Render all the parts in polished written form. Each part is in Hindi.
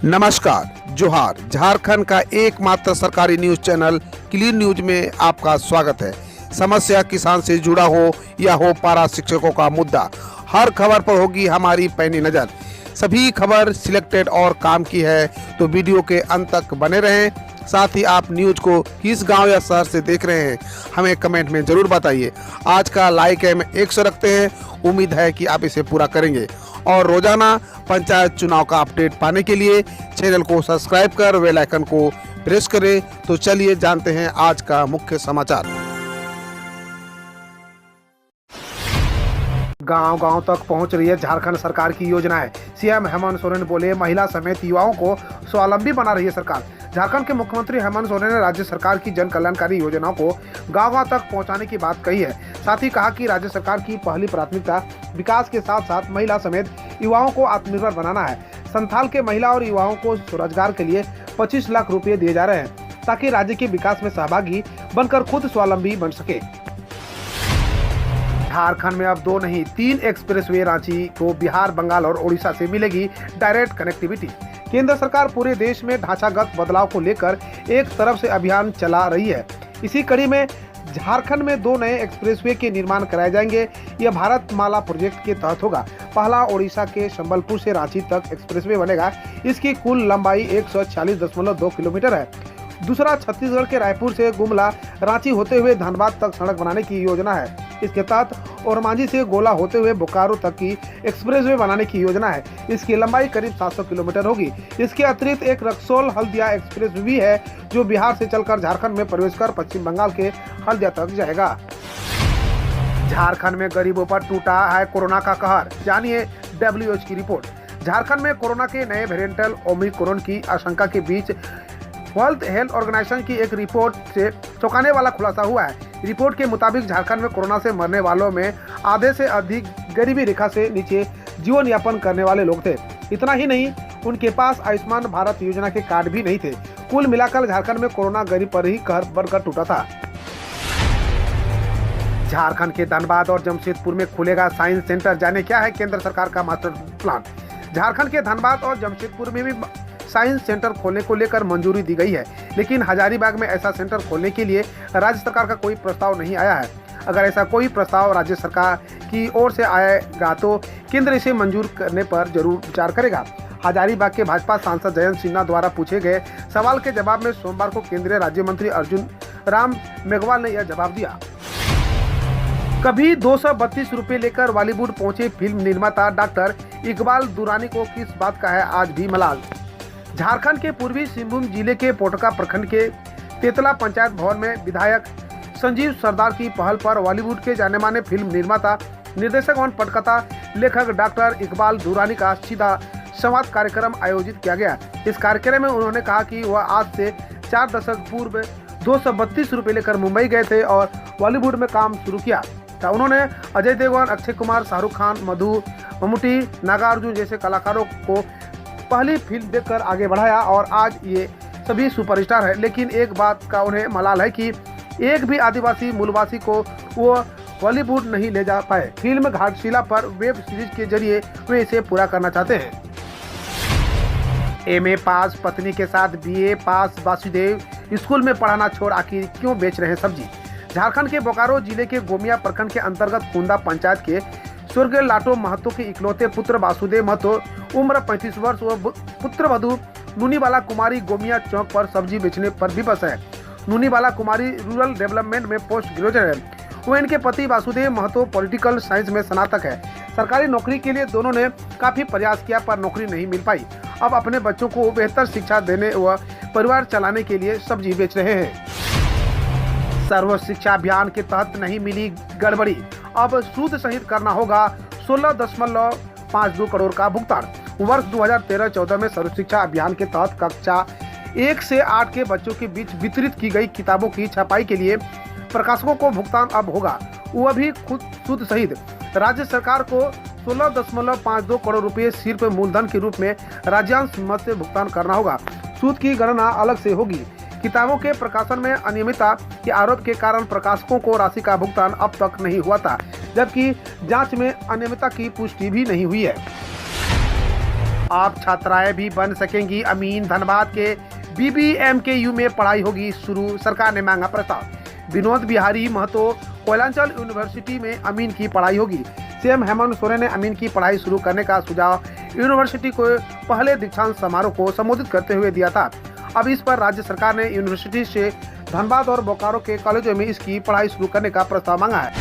नमस्कार, जोहार। झारखंड का एकमात्र सरकारी न्यूज चैनल क्लीन न्यूज में आपका स्वागत है। समस्या किसान से जुड़ा हो या हो पारा शिक्षकों का मुद्दा, हर खबर पर होगी हमारी पैनी नज़र। सभी खबर सिलेक्टेड और काम की है, तो वीडियो के अंत तक बने रहें। साथ ही आप न्यूज को किस गांव या शहर से देख रहे हैं, हमें कमेंट में ज़रूर बताइए। आज का लाइक हम 100 रखते हैं, उम्मीद है कि आप इसे पूरा करेंगे। और रोजाना पंचायत चुनाव का अपडेट पाने के लिए चैनल को सब्सक्राइब कर बेल आइकन को प्रेस करें। तो चलिए जानते हैं आज का मुख्य समाचार। गांव-गांव तक पहुंच रही है झारखंड सरकार की योजनाएं। सीएम हेमंत सोरेन बोले, महिला समेत युवाओं को स्वावलंबी बना रही है सरकार। झारखंड के मुख्यमंत्री हेमंत सोरेन ने राज्य सरकार की जन कल्याणकारी योजनाओं को गांव-गांव तक पहुंचाने की बात कही है। साथ ही कहा कि राज्य सरकार की पहली प्राथमिकता विकास के साथ साथ महिला समेत युवाओं को आत्मनिर्भर बनाना है। संथाल के महिला और युवाओं को रोजगार के लिए 25 लाख रुपए दिए जा रहे हैं, ताकि राज्य के विकास में सहभागी बनकर खुद स्वावलंबी बन सके। झारखंड में अब 2 नहीं 3 एक्सप्रेसवे रांची को बिहार, बंगाल और ओडिशा से मिलेगी डायरेक्ट कनेक्टिविटी। केंद्र सरकार पूरे देश में ढांचागत बदलाव को लेकर एक तरफ से अभियान चला रही है। इसी कड़ी में झारखंड में 2 नए एक्सप्रेसवे के निर्माण कराए जाएंगे। यह भारतमाला प्रोजेक्ट के तहत होगा। पहला ओडिशा के संबलपुर से रांची तक एक्सप्रेसवे बनेगा। इसकी कुल लंबाई 146.2 किलोमीटर है। दूसरा छत्तीसगढ़ के रायपुर से गुमला रांची होते हुए धनबाद तक सड़क बनाने की योजना है। इसके तहत ओरमांझी से गोला होते हुए बोकारो तक की एक्सप्रेसवे बनाने की योजना है। इसकी लंबाई करीब 700 किलोमीटर होगी। इसके अतिरिक्त एक रक्सौल हल्दिया एक्सप्रेस भी है, जो बिहार से चलकर झारखंड में प्रवेश कर पश्चिम बंगाल के हल्दिया तक जाएगा। झारखंड में गरीबों पर टूटा है कोरोना का कहर, जानिए WHO की रिपोर्ट। झारखंड में कोरोना के नए वेरिएंट ओमिक्रॉन की आशंका के बीच वर्ल्ड हेल्थ ऑर्गेनाइजेशन की एक रिपोर्ट से चौंकाने वाला खुलासा हुआ है। रिपोर्ट के मुताबिक झारखंड में कोरोना से मरने वालों में आधे से अधिक गरीबी रेखा से नीचे जीवन यापन करने वाले लोग थे। इतना ही नहीं, उनके पास आयुष्मान भारत योजना के कार्ड भी नहीं थे। कुल मिलाकर झारखंड में कोरोना गरीब पर ही कहर बनकर टूटा था। झारखंड के धनबाद और जमशेदपुर में खुलेगा साइंस सेंटर, जाने क्या है केंद्र सरकार का मास्टर प्लान। झारखंड के धनबाद और जमशेदपुर में भी साइंस सेंटर खोलने को लेकर मंजूरी दी गई है, लेकिन हजारीबाग में ऐसा सेंटर खोलने के लिए राज्य सरकार का कोई प्रस्ताव नहीं आया है। अगर ऐसा कोई प्रस्ताव राज्य सरकार की ओर से आएगा तो केंद्र इसे मंजूर करने पर जरूर विचार करेगा। हजारीबाग के भाजपा सांसद जयंत सिन्हा द्वारा पूछे गए सवाल के जवाब में सोमवार को केंद्रीय राज्य मंत्री अर्जुन राम मेघवाल ने यह जवाब दिया। कभी 232 रुपए लेकर बॉलीवुड पहुंचे फिल्म निर्माता डॉक्टर इकबाल दुरानी को किस बात का है आज भी मलाल। झारखंड के पूर्वी सिंहभूम जिले के पोटका प्रखंड के तेतला पंचायत भवन में विधायक संजीव सरदार की पहल पर बॉलीवुड के जाने माने फिल्म निर्माता, निर्देशक और पटकथा लेखक डॉक्टर इकबाल दुरानी का सीधा संवाद कार्यक्रम आयोजित किया गया। इस कार्यक्रम में उन्होंने कहा कि वह आज से 4 दशक पूर्व 232 रुपए लेकर मुंबई गए थे और बॉलीवुड में काम शुरू किया था। उन्होंने अजय देवगन, अक्षय कुमार, शाहरुख खान, मम्मूटी, नागार्जुन जैसे कलाकारों को पहली फिल्म देखकर आगे बढ़ाया और आज ये सभी सुपरस्टार है। लेकिन एक बात का उन्हें मलाल है कि एक भी आदिवासी मूलवासी को वो बॉलीवुड नहीं ले जा पाए। फिल्म घाटशिला पर वेब सीरीज के जरिए वे इसे पूरा करना चाहते हैं। MA पास पत्नी के साथ BA पास वासुदेव स्कूल में पढ़ाना छोड़ आखिर क्यों बेच रहे हैं सब्जी। झारखंड के बोकारो जिले के गोमिया प्रखंड के अंतर्गत कुंदा पंचायत के स्वर्गीय लाटो महतो के इकलौते पुत्र वासुदेव महतो उम्र 35 वर्ष व पुत्र वधु नूनीवाला कुमारी गोमिया चौक पर सब्जी बेचने पर विवश है। नूनीवाला कुमारी रूरल डेवलपमेंट में पोस्ट ग्रेजुएट है। वो इनके पति वासुदेव महतो पॉलिटिकल साइंस में स्नातक है। सरकारी नौकरी के लिए दोनों ने काफी प्रयास किया पर नौकरी नहीं मिल पाई। अब अपने बच्चों को बेहतर शिक्षा देने व परिवार चलाने के लिए सब्जी बेच रहे हैं। सर्व शिक्षा अभियान के तहत नहीं मिली गड़बड़ी, अब सूद सहित करना होगा 16.52 करोड़ का भुगतान। वर्ष 2013-14 में सर्व शिक्षा अभियान के तहत कक्षा 1 से 8 के बच्चों के बीच वितरित की गई किताबों की छपाई के लिए प्रकाशकों को भुगतान अब होगा, वह भी खुद सूद सहित। राज्य सरकार को 16.52 करोड़ रुपए सिर्फ मूलधन के रूप में राज्यांश मद से भुगतान करना होगा। सूद की गणना अलग से होगी। किताबों के प्रकाशन में अनियमितता के आरोप के कारण प्रकाशकों को राशि का भुगतान अब तक नहीं हुआ था, जबकि जांच में अनियमितता की पुष्टि भी नहीं हुई है। अब छात्राएं भी बन सकेंगी अमीन। धनबाद के BBMKU में पढ़ाई होगी शुरू, सरकार ने मांगा प्रस्ताव। विनोद बिहारी महतो कोयलांचल यूनिवर्सिटी में अमीन की पढ़ाई होगी। सीएम हेमंत सोरेन ने अमीन की पढ़ाई शुरू करने का सुझाव यूनिवर्सिटी को पहले दीक्षांत समारोह को संबोधित करते हुए दिया था। अब इस पर राज्य सरकार ने यूनिवर्सिटी से धनबाद और बोकारो के कॉलेजों में इसकी पढ़ाई शुरू करने का प्रस्ताव मांगा है।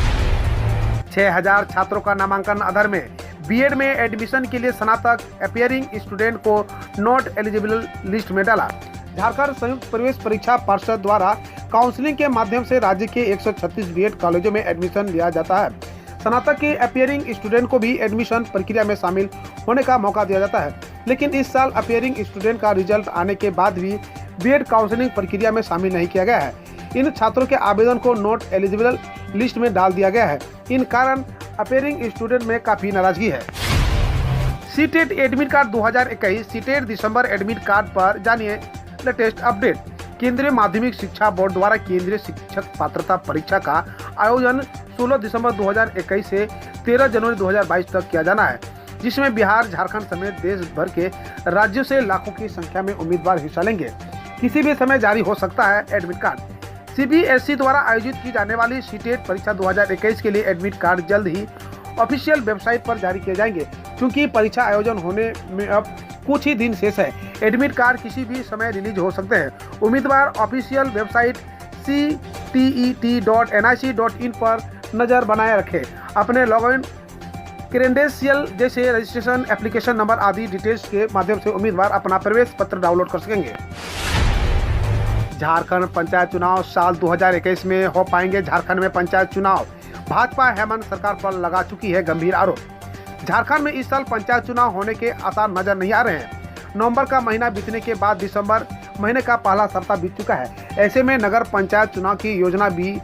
6000 छात्रों का नामांकन अधर में। बीएड में एडमिशन के लिए स्नातक अपियरिंग स्टूडेंट को नॉट एलिजिबल लिस्ट में डाला। झारखंड संयुक्त प्रवेश परीक्षा पार्षद द्वारा काउंसलिंग के माध्यम से राज्य के 136 बीएड कॉलेजों में एडमिशन लिया जाता है। स्नातक के अपियरिंग स्टूडेंट को भी एडमिशन प्रक्रिया में शामिल होने का मौका दिया जाता है, लेकिन इस साल अपियरिंग स्टूडेंट का रिजल्ट आने के बाद भी बीएड काउंसलिंग प्रक्रिया में शामिल नहीं किया गया है। इन छात्रों के आवेदन को नॉट एलिजिबल लिस्ट में डाल दिया गया है। इन कारण अपियरिंग स्टूडेंट में काफी नाराजगी है। CTET admit card 2021। सीटेट दिसंबर एडमिट कार्ड पर जानिए लेटेस्ट अपडेट। केंद्रीय माध्यमिक शिक्षा बोर्ड द्वारा केंद्रीय शिक्षक पात्रता परीक्षा का आयोजन 16 दिसंबर 2021 से 13 जनवरी 2022 तक किया जाना है, जिसमें बिहार, झारखंड समेत देश भर के राज्यों से लाखों की संख्या में उम्मीदवार हिस्सा लेंगे। किसी भी समय जारी हो सकता है एडमिट कार्ड। CBSE द्वारा आयोजित की जाने वाली सीटेट परीक्षा 2021 के लिए एडमिट कार्ड जल्द ही ऑफिशियल वेबसाइट पर जारी किए जाएंगे। क्योंकि परीक्षा आयोजन होने में अब कुछ ही दिन शेष है, एडमिट कार्ड किसी भी समय रिलीज हो सकते हैं। उम्मीदवार ऑफिशियल वेबसाइट ctet.nic.in पर नजर बनाए रखें। अपने लॉगिन क्रेडेंशियल जैसे रजिस्ट्रेशन, एप्लीकेशन नंबर आदि डिटेल्स के माध्यम से उम्मीदवार अपना प्रवेश पत्र डाउनलोड कर सकेंगे। झारखंड पंचायत चुनाव साल 2021 में हो पाएंगे। झारखंड में पंचायत चुनाव। भाजपा हेमंत सरकार पर लगा चुकी है गंभीर आरोप। झारखंड में इस साल पंचायत चुनाव होने के आसार नजर नहीं आ रहे हैं। नवंबर का महीना बीतने के बाद दिसंबर महीने का पहला सप्ताह बीत चुका है। ऐसे में नगर पंचायत चुनाव की योजना भी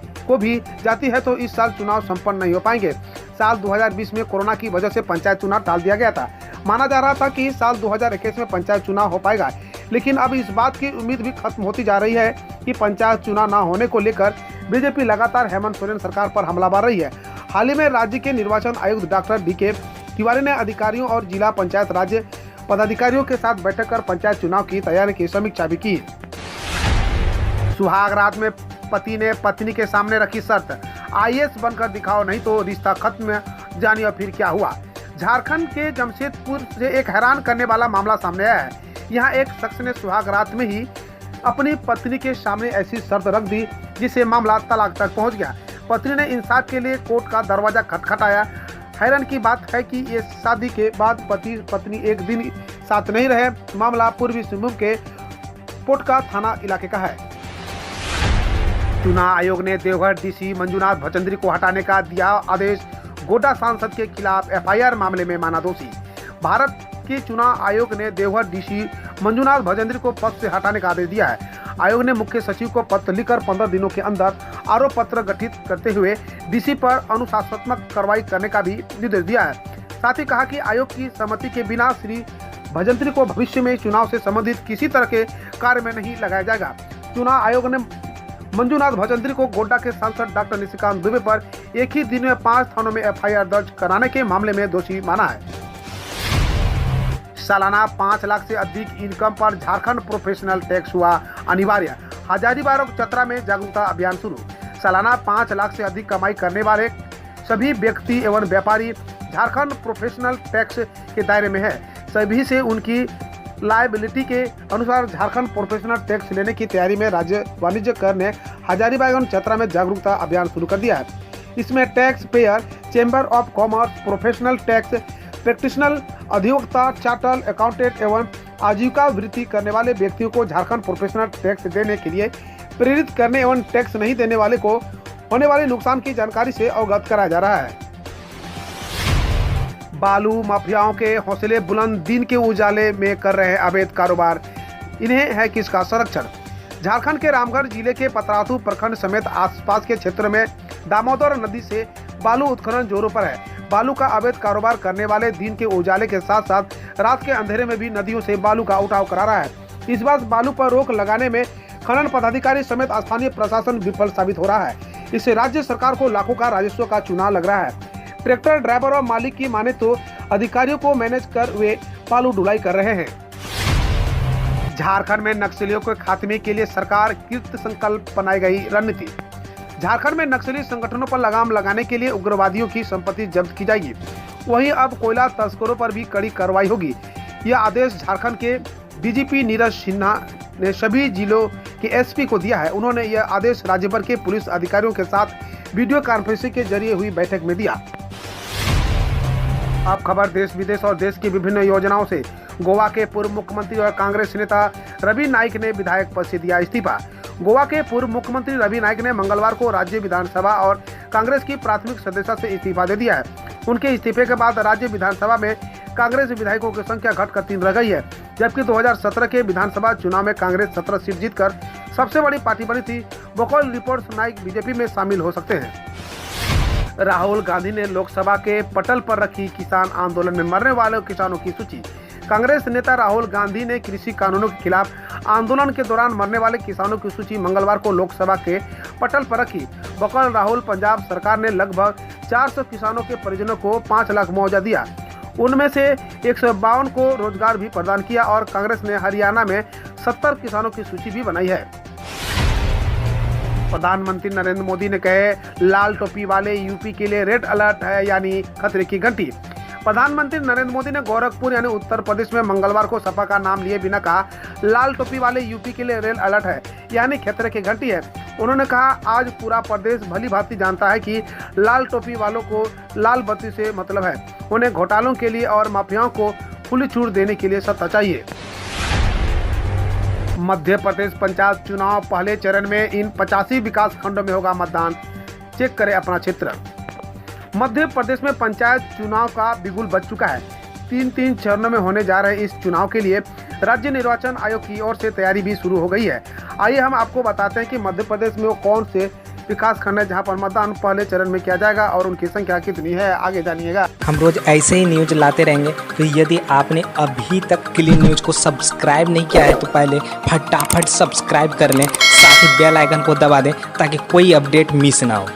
जाती है तो इस साल चुनाव संपन्न नहीं हो पाएंगे। साल 2020 में कोरोना की वजह से पंचायत चुनाव टाल दिया गया था। माना जा रहा था कि साल 2021 में पंचायत चुनाव हो पाएगा, लेकिन अब इस बात की उम्मीद भी खत्म होती जा रही है कि पंचायत चुनाव न होने को लेकर बीजेपी लगातार हेमंत सोरेन सरकार पर हमला बोल रही है। हाल ही में राज्य के निर्वाचन आयुक्त डॉक्टर DK तिवारी ने अधिकारियों और जिला पंचायत राज्य पदाधिकारियों के साथ बैठक कर पंचायत चुनाव की तैयारी की समीक्षा भी की। सुहाग रात में पति ने पत्नी के सामने रखी शर्त, IAS बनकर दिखाओ नहीं तो रिश्ता खत्म। जानिए फिर क्या हुआ। झारखंड के जमशेदपुर से एक हैरान करने वाला मामला सामने आया है। यहाँ एक शख्स ने सुहाग रात में ही अपनी पत्नी के सामने ऐसी शर्त रख दी जिससे मामला तलाक तक पहुँच गया। पत्नी ने इंसाफ के लिए कोर्ट का दरवाजा खटखटाया। हैरान की बात है कि ये शादी के बाद पति पत्नी एक दिन साथ नहीं रहे। मामला पूर्वी सिंहभूम के पोटका थाना इलाके का है। चुनाव आयोग ने देवघर DC मंजुनाथ भजंत्री को हटाने का दिया आदेश। गोड्डा सांसद के खिलाफ FIR मामले में माना दोषी। भारत के चुनाव आयोग ने देवघर DC मंजुनाथ भजंत्री को पद से हटाने का आदेश दिया है। आयोग ने मुख्य सचिव को पत्र लिखकर 15 दिनों के अंदर आरोप पत्र गठित करते हुए DC पर अनुशासनात्मक कार्रवाई करने का भी निर्देश दिया है। साथ ही कहा कि आयोग की सहमति के बिना श्री भजंत्री को भविष्य में चुनाव से संबंधित किसी तरह के कार्य में नहीं लगाया जाएगा। चुनाव आयोग ने मंजुनाथ भजंत्री को गोड्डा के सांसद डॉक्टर निशिकांत दुबे पर एक ही दिन में 5 थानों में FIR दर्ज कराने के मामले में दोषी माना है। सालाना 5 लाख से अधिक इनकम पर झारखंड प्रोफेशनल टैक्स हुआ अनिवार्य। हजारीबाग चतरा में जागरूकता अभियान शुरू। सालाना 5 लाख से अधिक कमाई करने वाले सभी व्यक्ति एवं व्यापारी झारखंड प्रोफेशनल टैक्स के दायरे में है। सभी से उनकी लायबिलिटी के अनुसार झारखंड प्रोफेशनल टैक्स लेने की तैयारी में राज्य वाणिज्य कर ने हजारीबाग चतरा में जागरूकता अभियान शुरू कर दिया है। इसमें tax payer, chamber of commerce, professional tax practitioner, अधिवक्ता, चार्टर्ड अकाउंटेंट एवं आजीविका वृत्ति करने वाले व्यक्तियों को झारखंड प्रोफेशनल टैक्स देने के लिए प्रेरित करने एवं टैक्स नहीं देने वाले को होने वाले नुकसान की जानकारी से अवगत कराया जा रहा है। बालू माफियाओं के हौसले बुलंद, दिन के उजाले में कर रहे अवैध कारोबार, इन्हें है किसका संरक्षण। झारखंड के रामगढ़ जिले के पतरातू प्रखंड समेत आसपास के क्षेत्र में दामोदर नदी से बालू उत्खनन जोरों पर है। बालू का अवैध कारोबार करने वाले दिन के उजाले के साथ साथ रात के अंधेरे में भी नदियों से बालू का उठाव करा रहा है। इस बार बालू पर रोक लगाने में खनन पदाधिकारी समेत स्थानीय प्रशासन विफल साबित हो रहा है। इससे राज्य सरकार को लाखों का राजस्व का चुनाव लग रहा है। ट्रैक्टर ड्राइवर और मालिक की माने तो अधिकारियों को मैनेज कर वे पालू ढुलाई कर रहे हैं। झारखंड में नक्सलियों के खात्मे के लिए सरकार कृत संकल्प बनाई गई रणनीति। झारखंड में नक्सली संगठनों पर लगाम लगाने के लिए उग्रवादियों की संपत्ति जब्त की जाएगी। वहीं अब कोयला तस्करों पर भी कड़ी कार्रवाई होगी। यह आदेश झारखंड के डीजीपी नीरज सिन्हा ने सभी जिलों के एसपी को दिया है। उन्होंने यह आदेश राज्य भर के पुलिस अधिकारियों के साथ वीडियो कॉन्फ्रेंसिंग के जरिए हुई बैठक में दिया। अब खबर देश विदेश और देश की विभिन्न योजनाओं से। गोवा के पूर्व मुख्यमंत्री और कांग्रेस नेता रवि नाइक ने विधायक पद से दिया इस्तीफा। गोवा के पूर्व मुख्यमंत्री रवि नाइक ने मंगलवार को राज्य विधानसभा और कांग्रेस की प्राथमिक सदस्यता से इस्तीफा दे दिया है। उनके इस्तीफे के बाद राज्य विधानसभा में कांग्रेस विधायकों की संख्या घटकर 3 रह गई है, जबकि 2017 के विधानसभा चुनाव में कांग्रेस 17 सीट जीतकर सबसे बड़ी पार्टी बनी थी। बकौल रिपोर्ट्स नाइक बीजेपी में शामिल हो सकते हैं। राहुल गांधी ने लोकसभा के पटल पर रखी किसान आंदोलन में मरने वाले किसानों की सूची। कांग्रेस नेता राहुल गांधी ने कृषि कानूनों के खिलाफ आंदोलन के दौरान मरने वाले किसानों की सूची मंगलवार को लोकसभा के पटल पर रखी। बकौल राहुल, पंजाब सरकार ने लगभग 400 किसानों के परिजनों को 5 लाख मुआवजा दिया। उनमें से 152 को रोजगार भी प्रदान किया और कांग्रेस ने हरियाणा में 70 किसानों की सूची भी बनाई है। प्रधानमंत्री नरेंद्र मोदी ने कहे, लाल टोपी वाले यूपी के लिए रेड अलर्ट है, यानी खतरे की घंटी। प्रधानमंत्री नरेंद्र मोदी ने गोरखपुर यानी उत्तर प्रदेश में मंगलवार को सपा का नाम लिए बिना कहा, लाल टोपी वाले यूपी के लिए रेड अलर्ट है, यानी खतरे की घंटी है। उन्होंने कहा, आज पूरा प्रदेश भली भांति जानता है कि लाल टोपी वालों को लाल बत्ती से मतलब है। उन्हें घोटालों के लिए और माफियाओं को खुली छूट देने के लिए सत्ता चाहिए। मध्य प्रदेश पंचायत चुनाव पहले चरण में इन 85 विकास खंडों में होगा मतदान। चेक करें अपना क्षेत्र। मध्य प्रदेश में पंचायत चुनाव का बिगुल बज चुका है। 3 चरणों में होने जा रहे इस चुनाव के लिए राज्य निर्वाचन आयोग की ओर से तैयारी भी शुरू हो गई है। आइए हम आपको बताते हैं कि मध्य प्रदेश में वो कौन से विकास खंड है जहां पर मतदान पहले चरण में किया जाएगा और उनकी संख्या कितनी है, आगे जानिएगा। हम रोज ऐसे ही न्यूज लाते रहेंगे, तो यदि आपने अभी तक क्लीन न्यूज को सब्सक्राइब नहीं किया है तो पहले फटाफट सब्सक्राइब कर लें, साथ ही बेल आइकन को दबा दें ताकि कोई अपडेट मिस ना हो।